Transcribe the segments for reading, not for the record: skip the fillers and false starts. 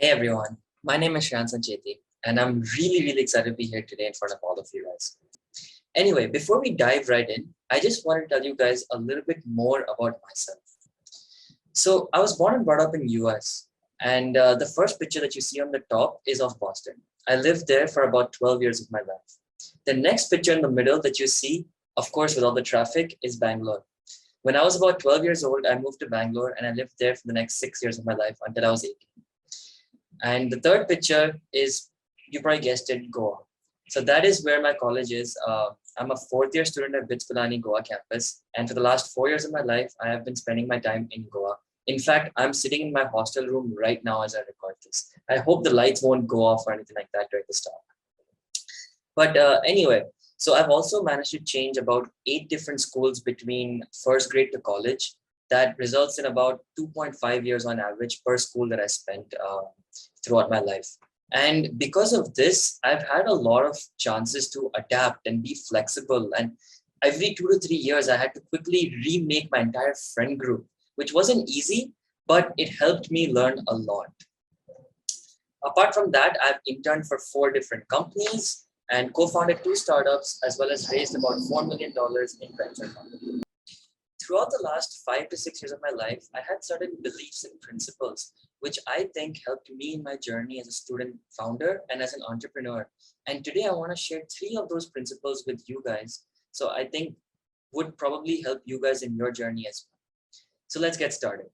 Hey everyone, my name is Shreyans Sancheti, and I'm really excited to be here today in front of all of you guys. Anyway, before we dive right in, I just want to tell you guys a little bit more about myself. So I was born and brought up in US, and the first picture that you see on the top is of Boston. I lived there for about 12 years of my life. The next picture in the middle that you see, of course with all the traffic, is Bangalore. When I was about 12 years old, I moved to Bangalore and I lived there for the next 6 years of my life until I was 18. And the third picture is, you probably guessed it, Goa. So that is where my college is. I'm a fourth year student at BITS Pilani Goa campus. And for the last 4 years of my life, I have been spending my time in Goa. In fact, I'm sitting in my hostel room right now as I record this. I hope the lights won't go off or anything like that during this talk. But anyway, so I've also managed to change about 8 different schools between first grade to college. That results in about 2.5 years on average per school that I spent throughout my life. And because of this, I've had a lot of chances to adapt and be flexible. And every 2 to 3 years, I had to quickly remake my entire friend group, which wasn't easy, but it helped me learn a lot. Apart from that, I've interned for 4 different companies and co-founded 2 startups, as well as raised about $4 million in venture capital. Throughout the last 5 to 6 years of my life, I had certain beliefs and principles, which I think helped me in my journey as a student founder and as an entrepreneur. And today I want to share 3 of those principles with you guys. So I think would probably help you guys in your journey as well. So let's get started.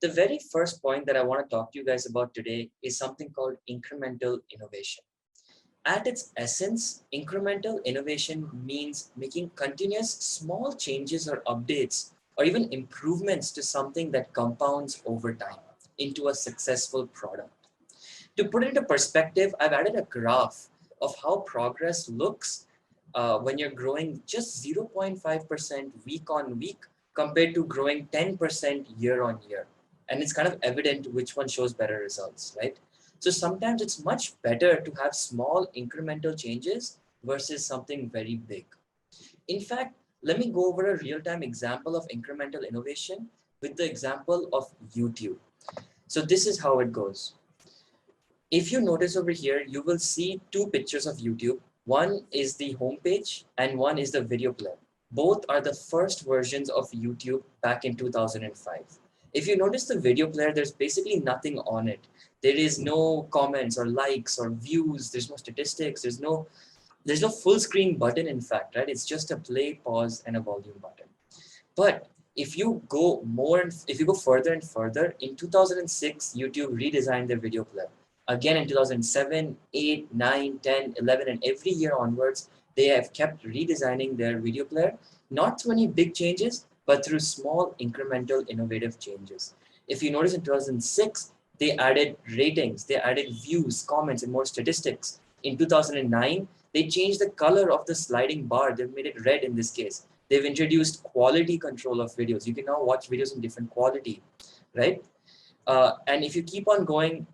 The very first point that I want to talk to you guys about today is something called incremental innovation. At its essence, incremental innovation means making continuous small changes or updates or even improvements to something that compounds over time into a successful product. To put it into perspective, I've added a graph of how progress looks when you're growing just 0.5% week on week compared to growing 10% year on year. And it's kind of evident which one shows better results, right? So sometimes it's much better to have small incremental changes versus something very big. In fact, let me go over a real-time example of incremental innovation with the example of YouTube. So this is how it goes. If you notice over here, you will see 2 pictures of YouTube. One is the homepage and one is the video player. Both are the first versions of YouTube back in 2005. If you notice the video player, there's basically nothing on it. There is no comments or likes or views. There's no statistics. There's no full screen button, in fact, right? It's just a play, pause, and a volume button. But if you go further and further, in 2006, YouTube redesigned their video player. Again, in 2007, 8, 9, 10, 11, and every year onwards, they have kept redesigning their video player, not through any big changes, but through small incremental innovative changes. If you notice in 2006, they added ratings, they added views, comments, and more statistics. In 2009, they changed the color of the sliding bar. They've made it red in this case. They've introduced quality control of videos. You can now watch videos in different quality, right? And if you keep on going,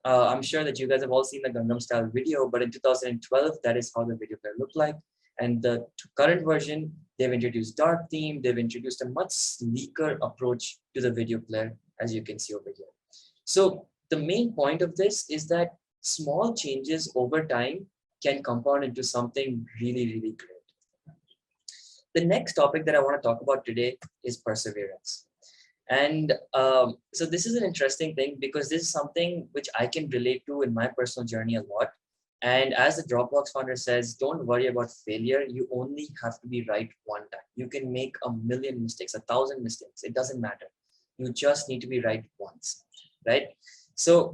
I'm sure that you guys have all seen the Gangnam Style video, but in 2012, that is how the video player looked like. And the current version, they've introduced dark theme. They've introduced a much sleeker approach to the video player, as you can see over here. So the main point of this is that small changes over time can compound into something really great. The next topic that I want to talk about today is perseverance. And so this is an interesting thing because this is something which I can relate to in my personal journey a lot. And as the Dropbox founder says, don't worry about failure. You only have to be right one time. You can make 1,000,000 mistakes, 1,000 mistakes. It doesn't matter. You just need to be right once, right? So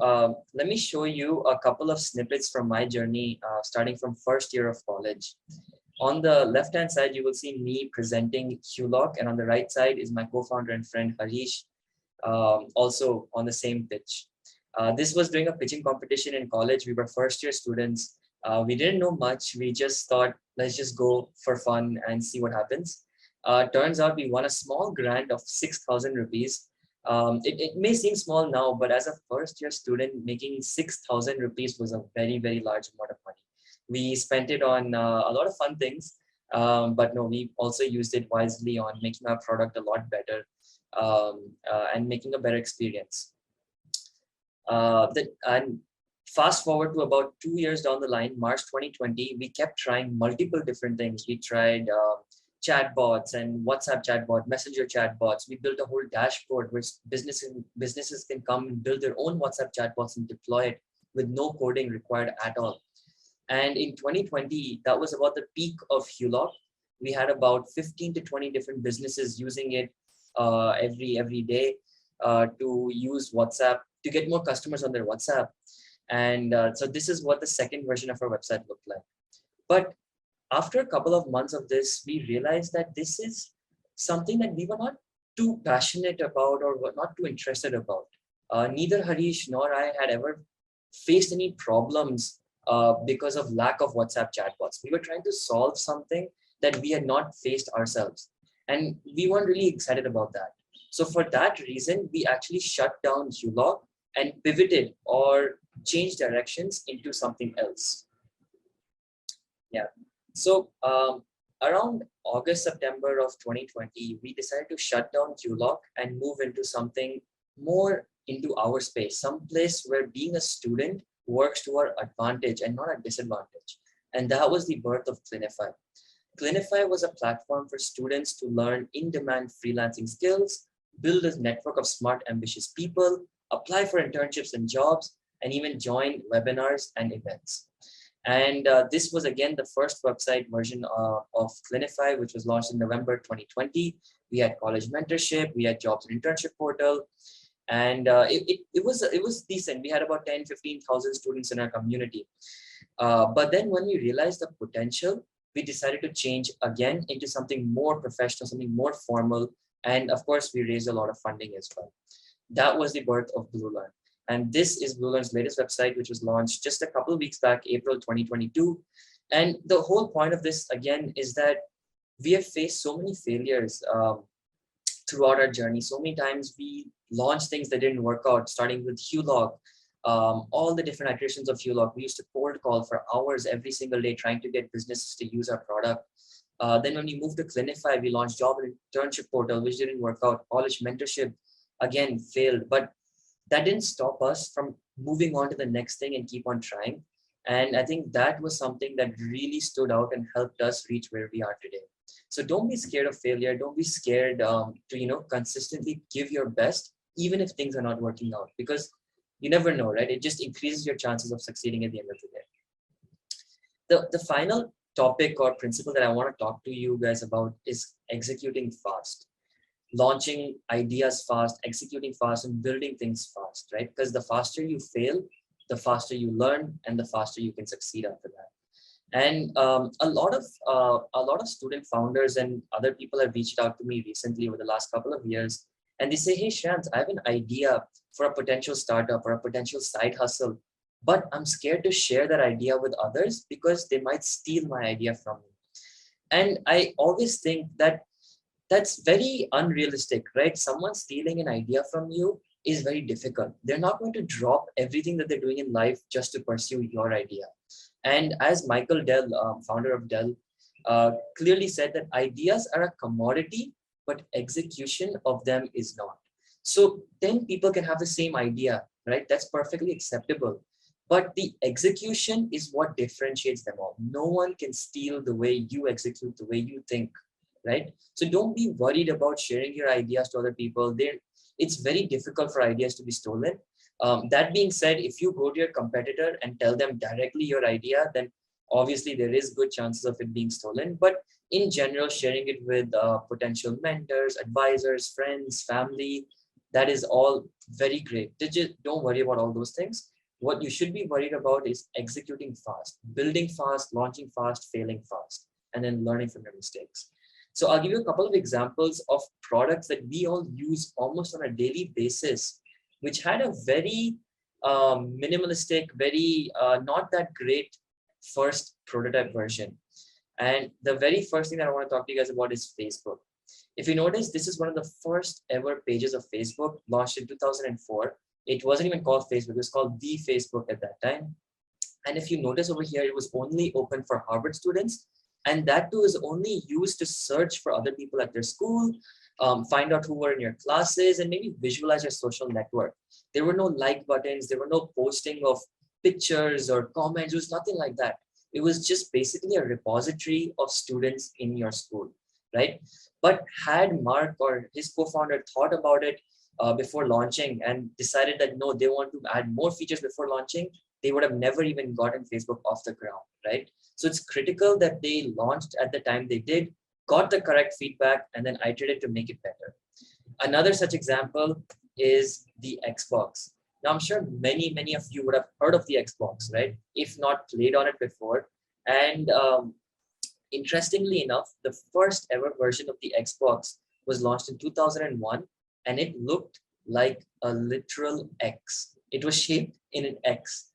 let me show you a couple of snippets from my journey, starting from first year of college. On the left-hand side, you will see me presenting Hulock, and on the right side is my co-founder and friend Harish, also on the same pitch. This was during a pitching competition in college. We were first-year students. We didn't know much. We just thought, let's just go for fun and see what happens. Turns out we won a small grant of 6,000 rupees. It may seem small now, but as a first-year student, making 6,000 rupees was a very large amount of money. We spent it on a lot of fun things, but no, we also used it wisely on making our product a lot better and making a better experience. And fast forward to about 2 years down the line, March 2020, we kept trying multiple different things. We tried chatbots and WhatsApp chatbot, messenger chatbots. We built a whole dashboard where businesses can come and build their own WhatsApp chatbots and deploy it with no coding required at all. And in 2020, that was about the peak of Hulog. We had about 15 to 20 different businesses using it every day to use WhatsApp to get more customers on their WhatsApp. And so this is what the second version of our website looked like. But after a couple of months of this, we realized that this is something that we were not too passionate about or were not too interested about. Neither Harish nor I had ever faced any problems because of lack of WhatsApp chatbots. We were trying to solve something that we had not faced ourselves. And we weren't really excited about that. So for that reason, we actually shut down Hulog and pivoted or changed directions into something else. Yeah. So around August, September of 2020, we decided to shut down Hulog and move into something more into our space, some place where being a student works to our advantage and not a disadvantage. And that was the birth of Clinify. Clinify was a platform for students to learn in-demand freelancing skills, build a network of smart, ambitious people, apply for internships and jobs, and even join webinars and events. And this was again the first website version of Clinify, which was launched in November 2020. We had college mentorship, we had jobs and internship portal, and it was decent. We had about 10-15,000 students in our community. But then when we realized the potential, we decided to change again into something more professional, something more formal. And of course, we raised a lot of funding as well. That was the birth of Bluelearn. And this is Bluelearn's latest website, which was launched just a couple of weeks back, April 2022. And the whole point of this, again, is that we have faced so many failures throughout our journey. So many times we launched things that didn't work out, starting with Hulog, all the different iterations of Hulog. We used to cold call for hours every single day, trying to get businesses to use our product. Then when we moved to Clinify, we launched job and internship portal, which didn't work out. College mentorship, again, failed. But that didn't stop us from moving on to the next thing and keep on trying. And I think that was something that really stood out and helped us reach where we are today. So don't be scared of failure. Don't be scared to consistently give your best, even if things are not working out, because you never know, right? It just increases your chances of succeeding at the end of the day. The final topic or principle that I want to talk to you guys about is executing fast. Launching ideas fast, executing fast, and building things fast, right? Because the faster you fail, the faster you learn, and the faster you can succeed after that. And a lot of student founders and other people have reached out to me recently over the last couple of years, and they say, "Hey, Shreyans, I have an idea for a potential startup or a potential side hustle, but I'm scared to share that idea with others because they might steal my idea from me." And I always think that that's very unrealistic, right? Someone stealing an idea from you is very difficult. They're not going to drop everything that they're doing in life just to pursue your idea. And as Michael Dell, founder of Dell, clearly said, that ideas are a commodity, but execution of them is not. So 10 people can have the same idea, right? That's perfectly acceptable. But the execution is what differentiates them all. No one can steal the way you execute, the way you think, right? So don't be worried about sharing your ideas to other people. It's very difficult for ideas to be stolen. That being said, if you go to your competitor and tell them directly your idea, then obviously there is good chances of it being stolen. But in general, sharing it with potential mentors, advisors, friends, family, that is all very great. Don't worry about all those things. What you should be worried about is executing fast, building fast, launching fast, failing fast, and then learning from your mistakes. So I'll give you a couple of examples of products that we all use almost on a daily basis, which had a very minimalistic, very not that great first prototype version. And the very first thing that I want to talk to you guys about is Facebook. If you notice, this is one of the first ever pages of Facebook, launched in 2004. It wasn't even called Facebook, it was called The Facebook at that time. And if you notice over here, it was only open for Harvard students And that too is only used to search for other people at their school, find out who were in your classes, and maybe visualize your social network. There were no like buttons, there were no posting of pictures or comments, it was nothing like that. It was just basically a repository of students in your school, right? But had Mark or his co-founder thought about it before launching and decided that no, they want to add more features before launching, they would have never even gotten Facebook off the ground, right? So it's critical that they launched at the time they did, got the correct feedback, and then iterated to make it better. Another such example is the Xbox. Now, I'm sure many of you would have heard of the Xbox, right? If not played on it before. And interestingly enough, the first ever version of the Xbox was launched in 2001, and it looked like a literal X. It was shaped in an X.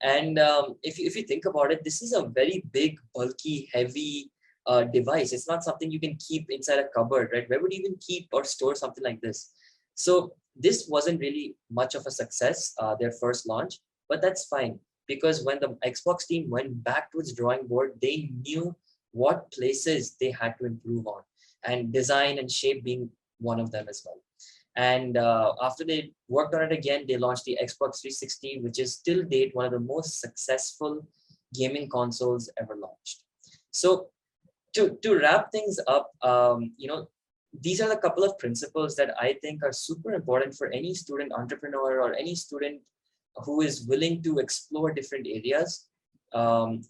And if you think about it, this is a very big, bulky, heavy device. It's not something you can keep inside a cupboard, right? Where would you even keep or store something like this? So this wasn't really much of a success, their first launch, but that's fine, because when the Xbox team went back to its drawing board, they knew what places they had to improve on, and design and shape being one of them as well. And after they worked on it again, they launched the Xbox 360, which is till date one of the most successful gaming consoles ever launched. So to wrap things up, these are the couple of principles that I think are super important for any student entrepreneur or any student who is willing to explore different areas.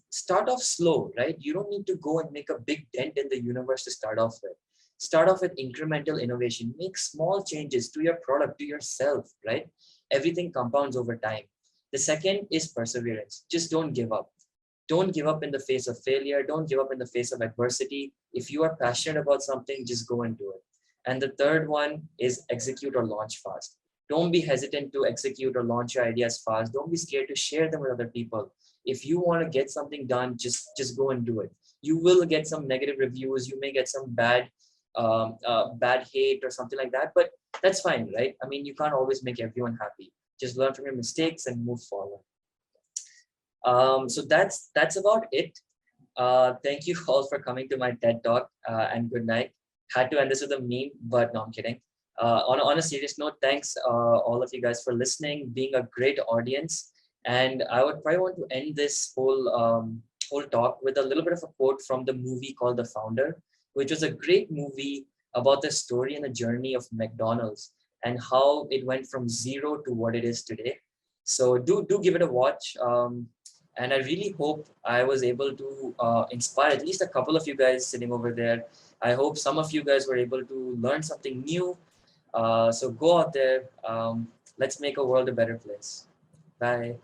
Start off slow, right? You don't need to go and make a big dent in the universe to start off with. Start off with incremental innovation. Make small changes to your product, to yourself, right? Everything compounds over time. The second is perseverance. Just don't give up. Don't give up in the face of failure. Don't give up in the face of adversity. If you are passionate about something, just go and do it. And the third one is execute or launch fast. Don't be hesitant to execute or launch your ideas fast. Don't be scared to share them with other people. If you want to get something done, just go and do it. You will get some negative reviews. You may get some bad hate or something like that, but that's fine, right? I mean, you can't always make everyone happy. Just learn from your mistakes and move forward. So that's about it. Thank you all for coming to my TED Talk, and good night. Had to end this with a meme, but no, I'm kidding. On a serious note, thanks all of you guys for listening, being a great audience. And I would probably want to end this whole talk with a little bit of a quote from the movie called The Founder, which was a great movie about the story and the journey of McDonald's and how it went from zero to what it is today. So do give it a watch. And I really hope I was able to inspire at least a couple of you guys sitting over there. I hope some of you guys were able to learn something new. So go out there. Let's make a world a better place. Bye.